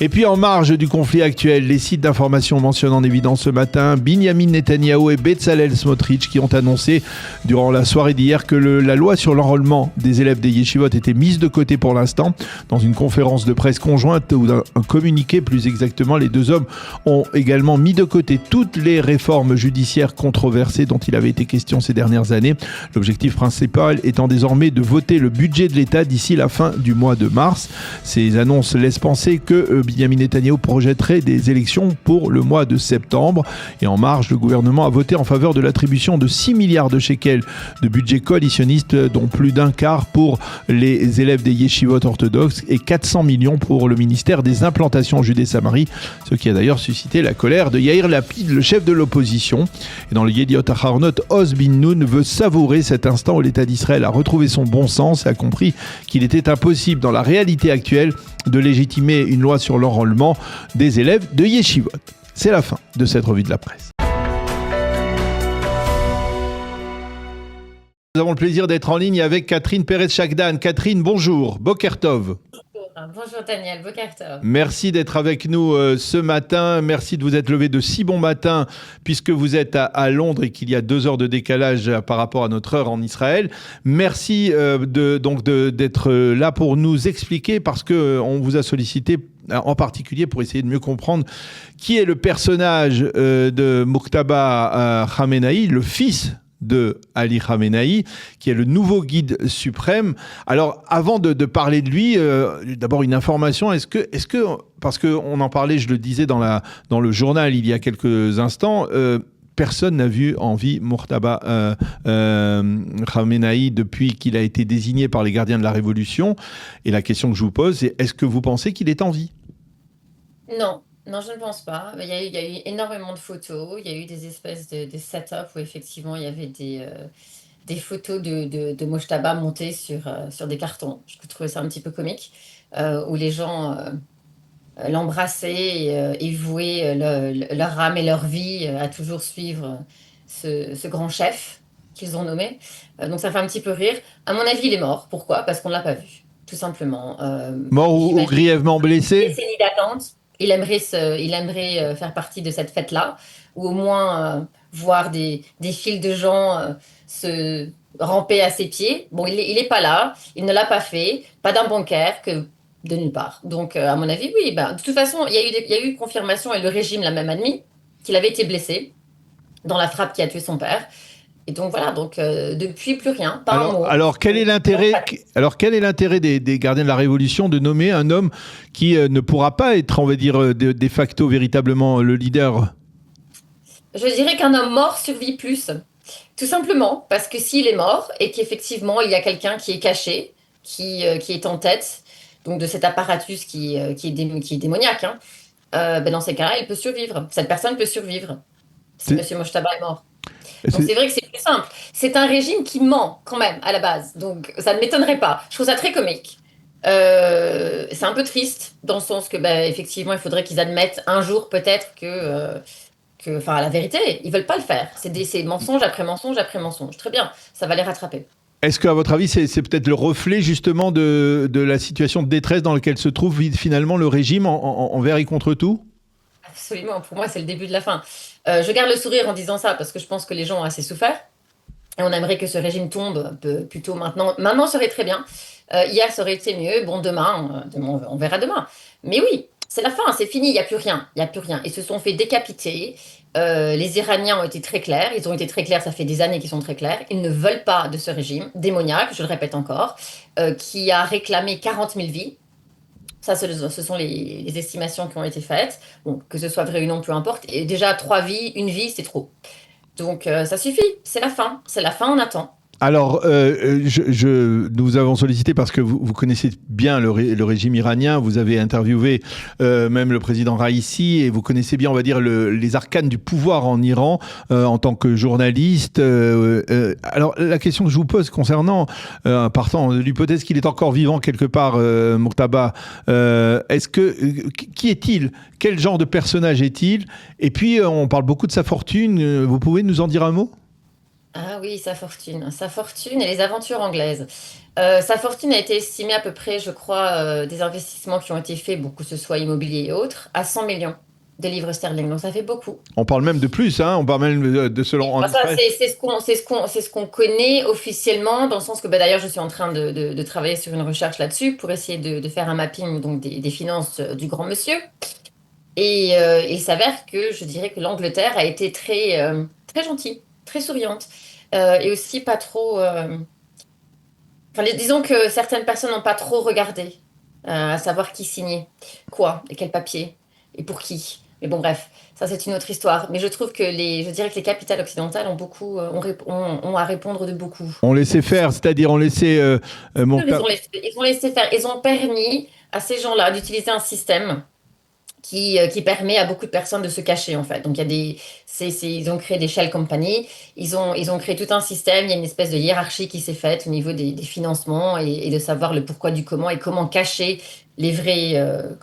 Et puis en marge du conflit actuel, les sites d'information mentionnent en évidence ce matin Binyamin Netanyahou et Bezalel Smotrich qui ont annoncé durant la soirée d'hier que la loi sur l'enrôlement des élèves des yeshivot était mise de côté pour l'instant. Dans une conférence de presse conjointe ou un communiqué plus exactement, les deux hommes ont également mis de côté toutes les réformes judiciaires controversées dont il avait été question ces dernières années. L'objectif principal étant désormais de voter le budget de l'État d'ici la fin du mois de mars. Ces annonces laissent penser que Binyamin Netanyahou projetterait des élections pour le mois de septembre. Et en marge, le gouvernement a voté en faveur de l'attribution de 6 milliards de shekels de budget coalitionniste, dont plus d'un quart pour les élèves des yeshivot orthodoxes et 400 millions pour le ministère des implantations Judée-Samarie, ce qui a d'ailleurs suscité la colère de Yair Lapid, le chef de l'opposition. Et dans le Yediot Ahronoth, Oz bin Noun veut savourer cet instant où l'État d'Israël a retrouvé son bon sens et a compris qu'il était impossible dans la réalité actuelle de légitimer une loi sur l'enrôlement des élèves de yeshivot. C'est la fin de cette revue de la presse. Nous avons le plaisir d'être en ligne avec Catherine Pérez-Chakdan. Catherine, bonjour. Boker Tov. Bonjour Daniel, Boker Tov. Merci d'être avec nous ce matin. Merci de vous être levé de si bon matin, puisque vous êtes à Londres et qu'il y a 2 heures de décalage par rapport à notre heure en Israël. Merci d'être là pour nous expliquer, parce qu'on vous a sollicité en particulier pour essayer de mieux comprendre qui est le personnage de Mojtaba Khamenei, le fils de Ali Khamenei, qui est le nouveau guide suprême. Alors, avant de parler de lui, d'abord une information. Est-ce que, parce qu'on en parlait, je le disais dans le journal il y a quelques instants, personne n'a vu en vie Mojtaba Khamenei depuis qu'il a été désigné par les gardiens de la Révolution. Et la question que je vous pose, c'est est-ce que vous pensez qu'il est en vie ? Non, non, je ne pense pas. Il y a eu énormément de photos. Il y a eu des espèces de setup où effectivement il y avait des photos de Mojtaba montées sur des cartons. Je trouvais ça un petit peu comique, où les gens l'embrassaient et vouaient leur âme et leur vie à toujours suivre ce grand chef qu'ils ont nommé. Donc ça fait un petit peu rire. À mon avis, il est mort. Pourquoi? Parce qu'on ne l'a pas vu, tout simplement. Mort ou J'imagine grièvement blessé ? décennies d'attente. Il aimerait faire partie de cette fête-là, ou au moins voir des files de gens se ramper à ses pieds. Bon, il est pas là, il ne l'a pas fait, pas d'un bancaire, que de nulle part. Donc, à mon avis, oui. Ben, de toute façon, il y a eu confirmation, et le régime l'a même admis, qu'il avait été blessé dans la frappe qui a tué son père. Et donc voilà, depuis plus rien, pas un mot. Alors, quel est l'intérêt des gardiens de la Révolution de nommer un homme qui ne pourra pas être, on va dire, de facto véritablement le leader ? Je dirais qu'un homme mort survit plus. Tout simplement parce que s'il est mort et qu'effectivement il y a quelqu'un qui est caché, qui est en tête, donc de cet apparatus qui est démoniaque, hein, dans ces cas-là, il peut survivre. Cette personne peut survivre si M. Mojtaba est mort. Donc c'est vrai que c'est plus simple. C'est un régime qui ment quand même à la base, donc ça ne m'étonnerait pas. Je trouve ça très comique. C'est un peu triste dans le sens que effectivement il faudrait qu'ils admettent un jour peut-être enfin la vérité, ils veulent pas le faire. C'est mensonge après mensonge après mensonge. Très bien, ça va les rattraper. Est-ce qu'à votre avis, c'est peut-être le reflet justement de la situation de détresse dans laquelle se trouve finalement le régime envers et contre tout ? Absolument, pour moi c'est le début de la fin. Je garde le sourire en disant ça parce que je pense que les gens ont assez souffert et on aimerait que ce régime tombe un peu plus tôt maintenant. Maintenant serait très bien. Hier ça aurait été mieux. Bon, demain, on verra demain. Mais oui, c'est la fin, c'est fini, il n'y a plus rien. Il n'y a plus rien. Ils se sont fait décapiter. Les Iraniens ont été très clairs. Ils ont été très clairs, ça fait des années qu'ils sont très clairs. Ils ne veulent pas de ce régime démoniaque, je le répète encore, qui a réclamé 40 000 vies. Ça, ce sont les estimations qui ont été faites. Bon, que ce soit vrai ou non, peu importe. Et déjà, 3 vies, 1 vie, c'est trop. Donc, ça suffit. C'est la fin. C'est la fin, on attend. Alors, nous avons sollicité parce que vous connaissez bien le régime iranien, vous avez interviewé même le président Raïssi et vous connaissez bien, on va dire, les arcanes du pouvoir en Iran en tant que journaliste. Alors, la question que je vous pose concernant, partant de l'hypothèse qu'il est encore vivant quelque part, Mojtaba, qui est-il ? Quel genre de personnage est-il ? Et puis, on parle beaucoup de sa fortune. Vous pouvez nous en dire un mot ? Ah oui, sa fortune et les aventures anglaises. Sa fortune a été estimée à peu près, je crois, des investissements qui ont été faits, que ce soit immobilier et autres, à 100 millions de livres sterling. Donc ça fait beaucoup. On parle même de plus, hein. On parle même de selon. C'est ce qu'on connaît officiellement, dans le sens que d'ailleurs je suis en train de travailler sur une recherche là-dessus pour essayer de faire un mapping donc des finances du grand monsieur. Et il s'avère que je dirais que l'Angleterre a été très très gentille, très souriante, et aussi pas trop. Disons que certaines personnes n'ont pas trop regardé, à savoir qui signait, quoi, et quel papier, et pour qui. Mais bon, bref, ça c'est une autre histoire. Mais je trouve que je dirais que les capitales occidentales ont à répondre de beaucoup. On laissait faire, c'est-à-dire on laissait. Ils ont laissé faire. Ils ont permis à ces gens-là d'utiliser un système qui permet à beaucoup de personnes de se cacher, en fait. Donc, Ils ont créé des shell companies, ils ont créé tout un système, il y a une espèce de hiérarchie qui s'est faite au niveau des financements et de savoir le pourquoi du comment et comment cacher les vrais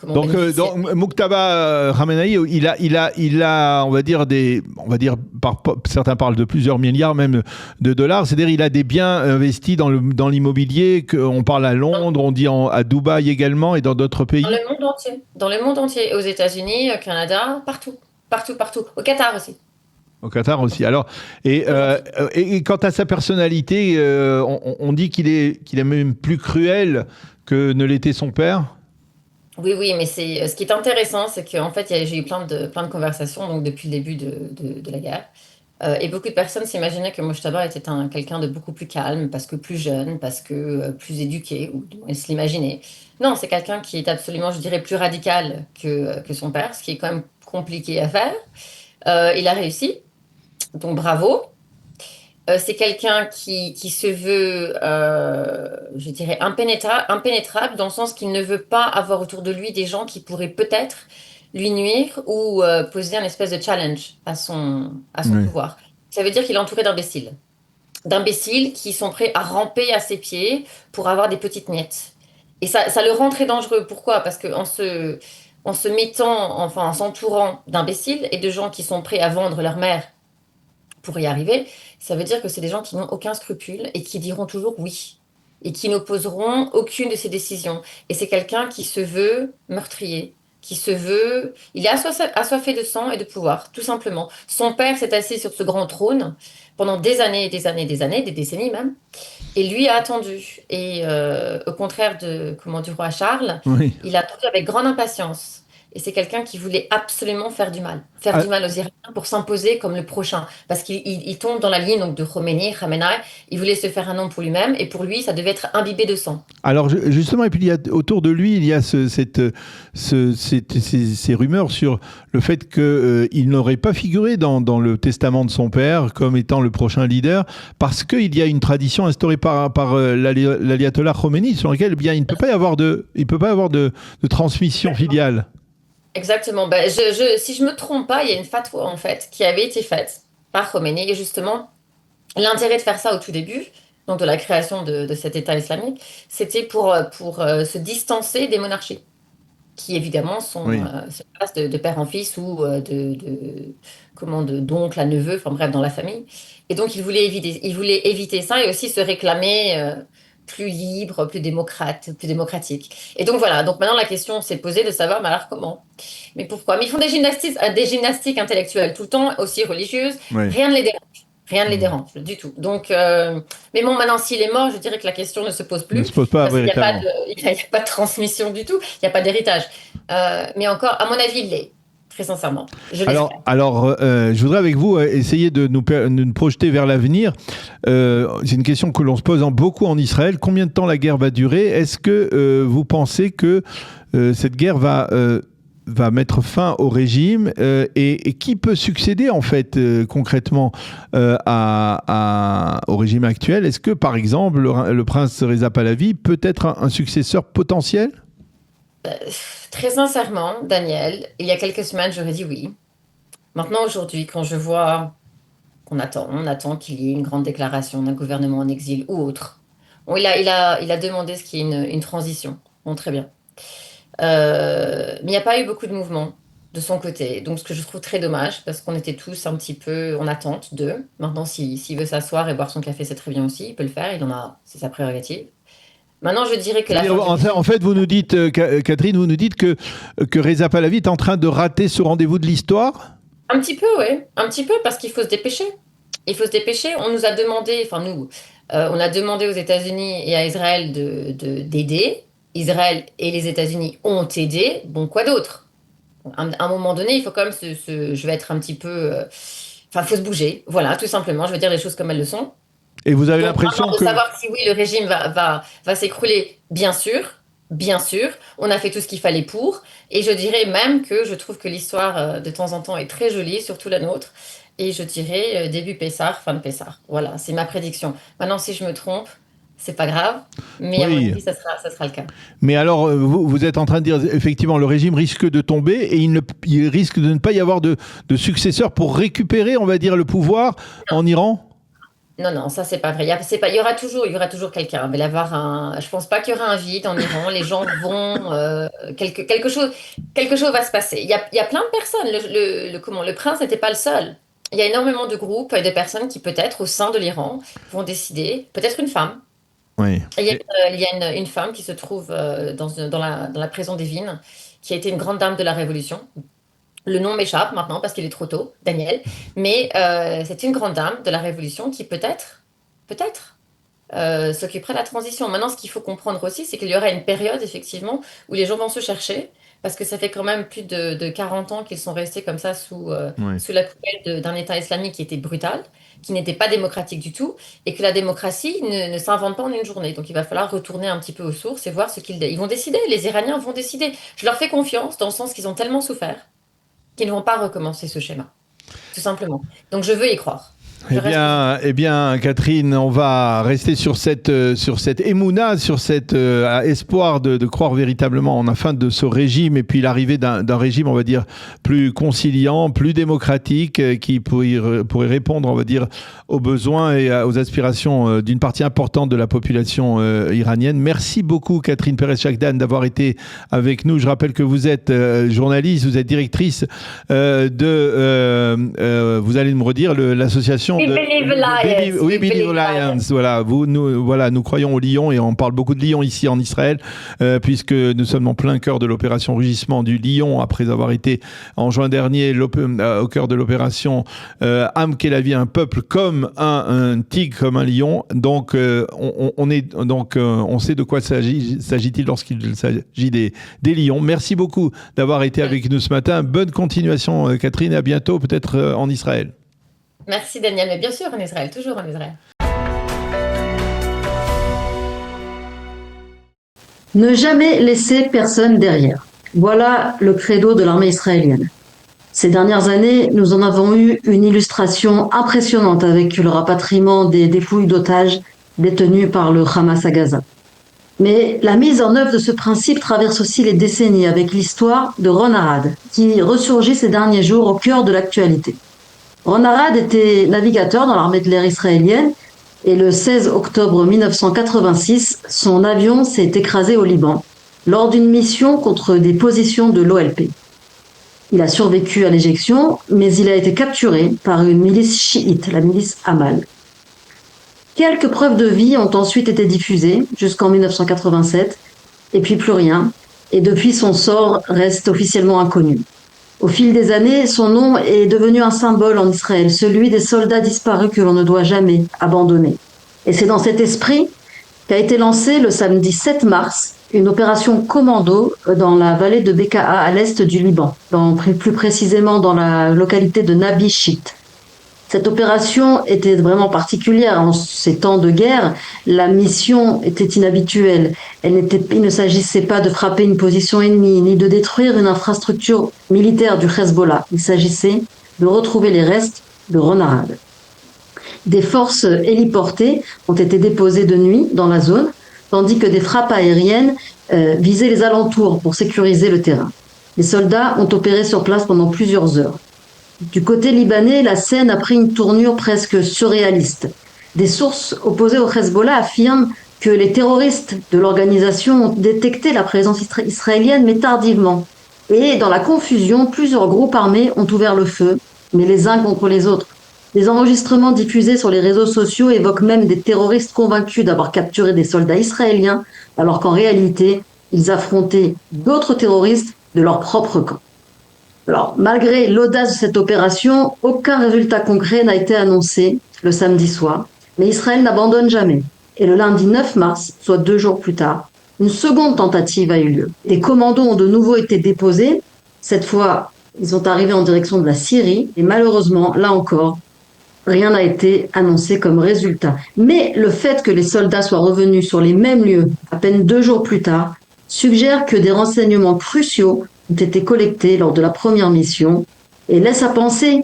bénéficiaires. Donc Mouktaba Khamenei, il a, on va dire certains parlent de plusieurs milliards même de dollars. C'est-à-dire, il a des biens investis dans l'immobilier. On parle à Londres, on dit à Dubaï également et dans d'autres pays. Dans le monde entier, aux États-Unis, au Canada, partout. Au Qatar aussi. Au Qatar aussi. Alors, et quant à sa personnalité, on dit qu'il est même plus cruel que ne l'était son père. Oui, mais ce qui est intéressant, c'est qu'en fait, j'ai eu plein de conversations donc, depuis le début de la guerre. Et beaucoup de personnes s'imaginaient que Mojtaba était quelqu'un de beaucoup plus calme, parce que plus jeune, parce que plus éduqué, ou du moins, ils se l'imaginaient. Non, c'est quelqu'un qui est absolument, je dirais, plus radical que son père, ce qui est quand même compliqué à faire. Il a réussi, donc bravo. C'est quelqu'un qui se veut, je dirais, impénétrable dans le sens qu'il ne veut pas avoir autour de lui des gens qui pourraient peut-être lui nuire ou poser un espèce de challenge à son pouvoir. Ça veut dire qu'il est entouré d'imbéciles qui sont prêts à ramper à ses pieds pour avoir des petites miettes. Et ça le rend très dangereux. Pourquoi? Parce qu'en se mettant, enfin en s'entourant d'imbéciles et de gens qui sont prêts à vendre leur mère pour y arriver, ça veut dire que c'est des gens qui n'ont aucun scrupule et qui diront toujours oui et qui n'opposeront aucune de ses décisions. Et c'est quelqu'un qui se veut meurtrier, il est assoiffé de sang et de pouvoir, tout simplement. Son père s'est assis sur ce grand trône pendant des années, des décennies même, et lui a attendu. Et au contraire du roi Charles, il a attendu avec grande impatience. Et c'est quelqu'un qui voulait absolument faire du mal aux Iraniens pour s'imposer comme le prochain. Parce qu'il tombe dans la ligne donc, de Khamenei. Il voulait se faire un nom pour lui-même et pour lui, ça devait être imbibé de sang. Alors justement, et puis autour de lui, il y a ces rumeurs sur le fait qu'il n'aurait pas figuré dans le testament de son père comme étant le prochain leader, parce qu'il y a une tradition instaurée par l'ayatollah Khomeini sur laquelle il ne peut pas y avoir de transmission filiale. Exactement. Si je me trompe pas, il y a une fatwa en fait qui avait été faite par Khomeini et justement l'intérêt de faire ça au tout début, donc de la création de cet État islamique, c'était pour se distancer des monarchies, qui évidemment se passent de père en fils ou d'oncle à neveu, enfin bref dans la famille. Et donc il voulait éviter ça et aussi se réclamer plus libre, plus démocratique. Et donc voilà, donc maintenant la question s'est posée de savoir, mais alors comment? Mais pourquoi? Mais ils font des gymnastiques intellectuelles tout le temps, aussi religieuses, rien ne les dérange du tout. Donc, mais bon, maintenant s'il est mort, je dirais que la question ne se pose plus. Ne se pose pas véritablement. Il n'y a pas de transmission du tout, il n'y a pas d'héritage. Mais encore, à mon avis, il l'est. Très sincèrement. Alors, je voudrais avec vous essayer de nous projeter vers l'avenir. C'est une question que l'on se pose beaucoup en Israël. Combien de temps la guerre va durer? Est-ce que vous pensez que cette guerre va mettre fin au régime et qui peut succéder en fait concrètement au régime actuel? Est-ce que par exemple le prince Reza Pahlavi peut être un successeur potentiel? Très sincèrement, Daniel, il y a quelques semaines, j'aurais dit oui. Maintenant, aujourd'hui, quand je vois on attend qu'il y ait une grande déclaration d'un gouvernement en exil ou autre. Bon, il a demandé ce qui est une transition. Bon, très bien. Mais il n'y a pas eu beaucoup de mouvement de son côté. Donc, ce que je trouve très dommage, parce qu'on était tous un petit peu en attente d'eux. Maintenant, s'il veut s'asseoir et boire son café, c'est très bien aussi. Il peut le faire, c'est sa prérogative. Maintenant, je dirais que en fait, vous nous dites, Catherine, que Reza Pahlavi est en train de rater ce rendez-vous de l'histoire? Un petit peu, oui. Un petit peu, parce qu'il faut se dépêcher. On nous a demandé, on a demandé aux États-Unis et à Israël d'aider. Israël et les États-Unis ont aidé. Bon, quoi d'autre? À un moment donné, il faut quand même je vais être un petit peu... il faut se bouger. Voilà, tout simplement. Je vais dire les choses comme elles le sont. Et vous avez l'impression de savoir si oui, le régime va s'écrouler, bien sûr. On a fait tout ce qu'il fallait pour. Et je dirais même que je trouve que l'histoire, de temps en temps, est très jolie, surtout la nôtre. Et je dirais début Pessah, fin de Pessah. Voilà, c'est ma prédiction. Maintenant, si je me trompe, c'est pas grave, mais à mon Oui. avis, ça sera le cas. Mais alors, vous êtes en train de dire, effectivement, le régime risque de tomber et il risque de ne pas y avoir de successeur pour récupérer, on va dire, le pouvoir en Iran? Non, ça c'est pas vrai. Il y aura toujours quelqu'un. Je pense pas qu'il y aura un vide en Iran. Les gens vont, quelque chose va se passer. Il y a plein de personnes. Le prince n'était pas le seul. Il y a énormément de groupes et de personnes qui peut-être au sein de l'Iran vont décider, peut-être une femme. Oui. Et il y a une femme qui se trouve dans la prison d'Evin, qui a été une grande dame de la Révolution. Le nom m'échappe maintenant parce qu'il est trop tôt, Daniel. Mais c'est une grande dame de la Révolution qui peut-être, s'occuperait de la transition. Maintenant, ce qu'il faut comprendre aussi, c'est qu'il y aura une période, effectivement, où les gens vont se chercher, parce que ça fait quand même plus de 40 ans qu'ils sont restés comme ça Ouais. sous la coupelle d'un État islamique qui était brutal, qui n'était pas démocratique du tout, et que la démocratie ne s'invente pas en une journée. Donc il va falloir retourner un petit peu aux sources et voir ce qu'ils vont décider. Les Iraniens vont décider. Je leur fais confiance dans le sens qu'ils ont tellement souffert qu'ils ne vont pas recommencer ce schéma, tout simplement. Donc je veux y croire. Eh bien, Catherine, on va rester sur cette émouna, sur cet espoir de croire véritablement en la fin de ce régime et puis l'arrivée d'un régime, on va dire, plus conciliant, plus démocratique, qui pourrait répondre, on va dire, aux besoins et aux aspirations d'une partie importante de la population iranienne. Merci beaucoup, Catherine Perez-Chakdan, d'avoir été avec nous. Je rappelle que vous êtes journaliste, vous êtes directrice vous allez me redire, l'association We Believe Alliance. We Believe Alliance. Voilà, nous croyons au lion et on parle beaucoup de lions ici en Israël, puisque nous sommes en plein cœur de l'opération Rugissement du Lion, après avoir été en juin dernier au cœur de l'opération Am Kelavi, un peuple comme un tigre, comme un lion. Donc, on sait de quoi s'agit-il lorsqu'il s'agit des lions. Merci beaucoup d'avoir été avec nous ce matin. Bonne continuation, Catherine, et à bientôt, peut-être en Israël. Merci Daniel, mais bien sûr en Israël, toujours en Israël. Ne jamais laisser personne derrière. Voilà le credo de l'armée israélienne. Ces dernières années, nous en avons eu une illustration impressionnante avec le rapatriement des dépouilles d'otages détenus par le Hamas à Gaza. Mais la mise en œuvre de ce principe traverse aussi les décennies avec l'histoire de Ron Arad, qui ressurgit ces derniers jours au cœur de l'actualité. Ron Arad était navigateur dans l'armée de l'air israélienne et le 16 octobre 1986, son avion s'est écrasé au Liban lors d'une mission contre des positions de l'OLP. Il a survécu à l'éjection, mais il a été capturé par une milice chiite, la milice Amal. Quelques preuves de vie ont ensuite été diffusées jusqu'en 1987, et puis plus rien, et depuis son sort reste officiellement inconnu. Au fil des années, son nom est devenu un symbole en Israël, celui des soldats disparus que l'on ne doit jamais abandonner. Et c'est dans cet esprit qu'a été lancée le samedi 7 mars une opération commando dans la vallée de Bekaa à l'est du Liban, plus précisément dans la localité de Nabi Shit. Cette opération était vraiment particulière en ces temps de guerre. La mission était inhabituelle. Il ne s'agissait pas de frapper une position ennemie, ni de détruire une infrastructure militaire du Hezbollah. Il s'agissait de retrouver les restes de Ron Arad. Des forces héliportées ont été déposées de nuit dans la zone, tandis que des frappes aériennes visaient les alentours pour sécuriser le terrain. Les soldats ont opéré sur place pendant plusieurs heures. Du côté libanais, la scène a pris une tournure presque surréaliste. Des sources opposées au Hezbollah affirment que les terroristes de l'organisation ont détecté la présence israélienne, mais tardivement. Et dans la confusion, plusieurs groupes armés ont ouvert le feu, mais les uns contre les autres. Des enregistrements diffusés sur les réseaux sociaux évoquent même des terroristes convaincus d'avoir capturé des soldats israéliens, alors qu'en réalité, ils affrontaient d'autres terroristes de leur propre camp. Alors, malgré l'audace de cette opération, aucun résultat concret n'a été annoncé le samedi soir, mais Israël n'abandonne jamais. Et le lundi 9 mars, soit 2 jours plus tard, une seconde tentative a eu lieu. Des commandos ont de nouveau été déposés. Cette fois, ils sont arrivés en direction de la Syrie. Et malheureusement, là encore, rien n'a été annoncé comme résultat. Mais le fait que les soldats soient revenus sur les mêmes lieux à peine 2 jours plus tard suggère que des renseignements cruciaux ont été collectés lors de la première mission et laisse à penser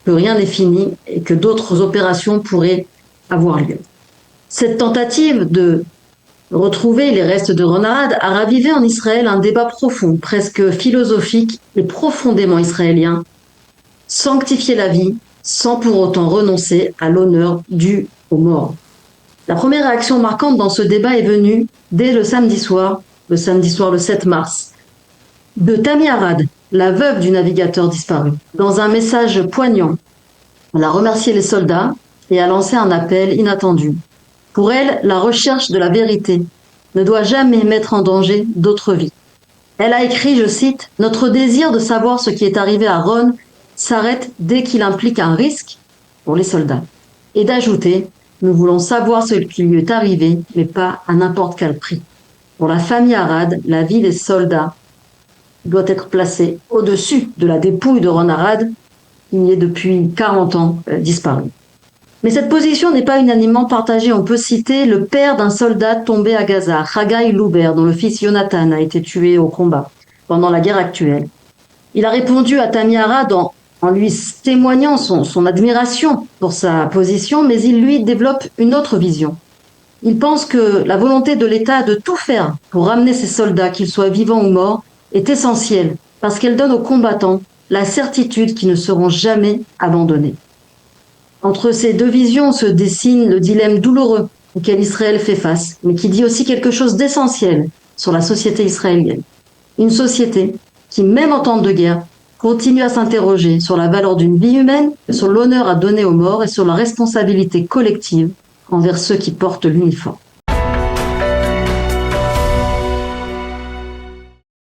que rien n'est fini et que d'autres opérations pourraient avoir lieu. Cette tentative de retrouver les restes de Ron Arad a ravivé en Israël un débat profond, presque philosophique et profondément israélien. Sanctifier la vie sans pour autant renoncer à l'honneur dû aux morts. La première réaction marquante dans ce débat est venue dès le samedi soir le 7 mars, de Tammy Arad, la veuve du navigateur disparu. Dans un message poignant, elle a remercié les soldats et a lancé un appel inattendu. Pour elle, la recherche de la vérité ne doit jamais mettre en danger d'autres vies. Elle a écrit, je cite, « Notre désir de savoir ce qui est arrivé à Ron s'arrête dès qu'il implique un risque pour les soldats. » Et d'ajouter, « Nous voulons savoir ce qui lui est arrivé, mais pas à n'importe quel prix. » Pour la famille Arad, la vie des soldats doit être placée au-dessus de la dépouille de Ron Arad, qui est depuis 40 ans disparu. Mais cette position n'est pas unanimement partagée. On peut citer le père d'un soldat tombé à Gaza, Haggai Louber, dont le fils Jonathan a été tué au combat pendant la guerre actuelle. Il a répondu à Tammy Arad en lui témoignant son admiration pour sa position, mais il lui développe une autre vision. Il pense que la volonté de l'État de tout faire pour ramener ces soldats, qu'ils soient vivants ou morts, est essentielle parce qu'elle donne aux combattants la certitude qu'ils ne seront jamais abandonnés. Entre ces deux visions se dessine le dilemme douloureux auquel Israël fait face, mais qui dit aussi quelque chose d'essentiel sur la société israélienne. Une société qui, même en temps de guerre, continue à s'interroger sur la valeur d'une vie humaine, sur l'honneur à donner aux morts et sur la responsabilité collective envers ceux qui portent l'uniforme.